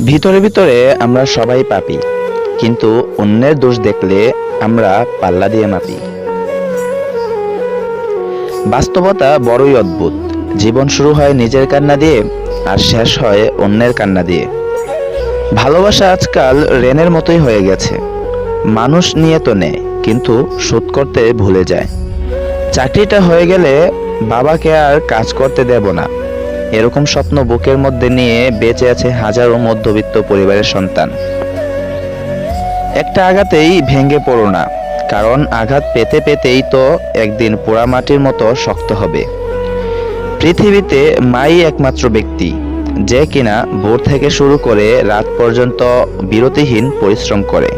ভিতরে ভিতরে আমরা সবাই পাপী, কিন্তু অন্যের দোষ দেখলে আমরা পাল্লা দিয়ে মাপি। বাস্তবতা বড়ই অদ্ভুত। জীবন শুরু হয় নিজের কান্না দিয়ে, আর শেষ হয় অন্যের কান্না দিয়ে। ভালোবাসা আজকাল ঋণের মতোই হয়ে গেছে। মানুষ নিয়ে তো নেয়, কিন্তু শোধ করতে ভুলে যায়। চাকরিটা হয়ে গেলে বাবাকে আর কাজ করতে দেব না, এরকম স্বপ্ন বুকের মধ্যে নিয়ে বেঁচে আছে হাজারো মধ্যবিত্ত পরিবারের সন্তান। একটা আঘাতেই ভেঙে পড়ো না, কারণ আঘাত পেতে পেতেই তো একদিন পোড়ামাটির মতো শক্ত হবে। পৃথিবীতে মাই একমাত্র ব্যক্তি যে কিনা ভোর থেকে শুরু করে রাত পর্যন্ত বিরতিহীন পরিশ্রম করে।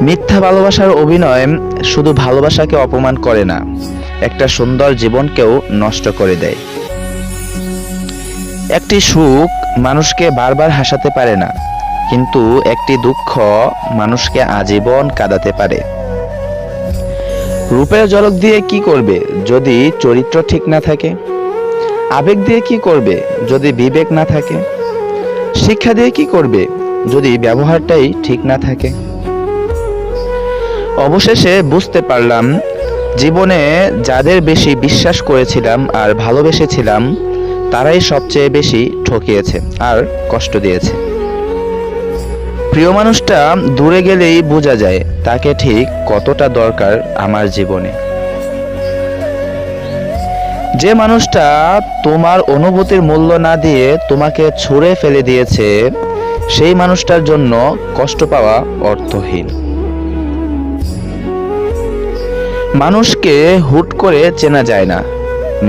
মিথ্যা ভালোবাসার অভিনয় শুধু ভালোবাসাকে অপমান করে না, একটা সুন্দর জীবনকেও নষ্ট করে দেয়। একটি সুখ মানুষকে বারবার হাসাতে পারে না, কিন্তু একটি দুঃখ মানুষকে আজীবন কাঁদাতে পারে। রূপের ঝলক দিয়ে কি করবে যদি চরিত্র ঠিক না থাকে? আবেগ দিয়ে কি করবে যদি বিবেক না থাকে? শিক্ষা দিয়ে কি করবে যদি ব্যবহারটাই ঠিক না থাকে? অবশেষে বুঝতে পারলাম, জীবনে যাদের বেশি বিশ্বাস করেছিলাম আর ভালোবেসেছিলাম, তারাই সবচেয়ে বেশি ঠকিয়েছে আর কষ্ট দিয়েছে। প্রিয় মানুষটা দূরে গেলেই বোঝা যায় তাকে ঠিক কতটা দরকার আমার জীবনে। যে মানুষটা তোমার অনুভূতির মূল্য না দিয়ে তোমাকে ছুঁড়ে ফেলে দিয়েছে, সেই মানুষটার জন্য কষ্ট পাওয়া অর্থহীন। মানুষকে হুট করে চেনা যায় না,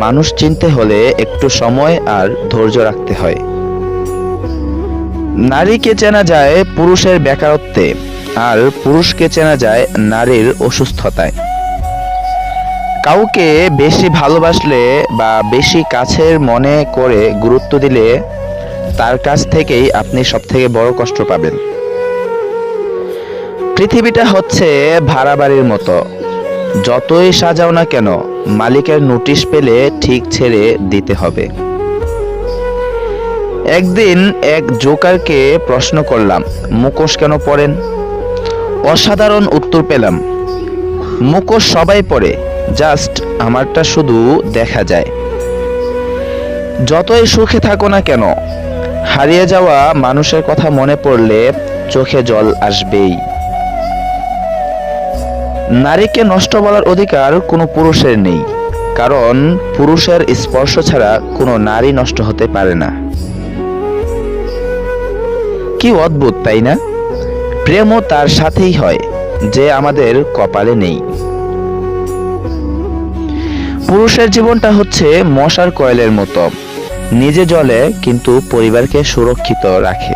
মানুষ চিনতে হলে একটু সময় আর ধৈর্য রাখতে হয়। নারীকে চেনা যায় পুরুষের বেকারত্বে, আর পুরুষকে চেনা যায় নারীর অসুস্থতায়। কাউকে বেশি ভালোবাসলে বা বেশি কাছের মনে করে গুরুত্ব দিলে তার কাছ থেকেই আপনি সবথেকে বড় কষ্ট পাবেন। পৃথিবীটা হচ্ছে ভাড়া বাড়ির মতো, যতই সাজাও না কেন মালিকের নোটিশ পেলে ঠিক ছেড়ে দিতে হবে। একদিন এক জোকারকে প্রশ্ন করলাম, মুখোশ কেন পরেন? অসাধারণ উত্তর পেলাম, মুখোশ সবাই পরে, জাস্ট আমারটা শুধু দেখা যায়। যতই সুখে থাকো না কেন, হারিয়ে যাওয়া মানুষের কথা মনে পড়লে চোখে জল আসবেই। নারীকে নষ্ট বলার অধিকার কোনো পুরুষের নেই, কারণ পুরুষের স্পর্শ ছাড়া কোনো নারী নষ্ট হতে পারে না। কি অদ্ভুত, তাই না? প্রেমও তার সাথেই হয় যে আমাদের কপালে নেই। পুরুষের জীবনটা হচ্ছে মশার কয়েলের মতো, নিজে জ্বলে কিন্তু পরিবারকে সুরক্ষিত রাখে।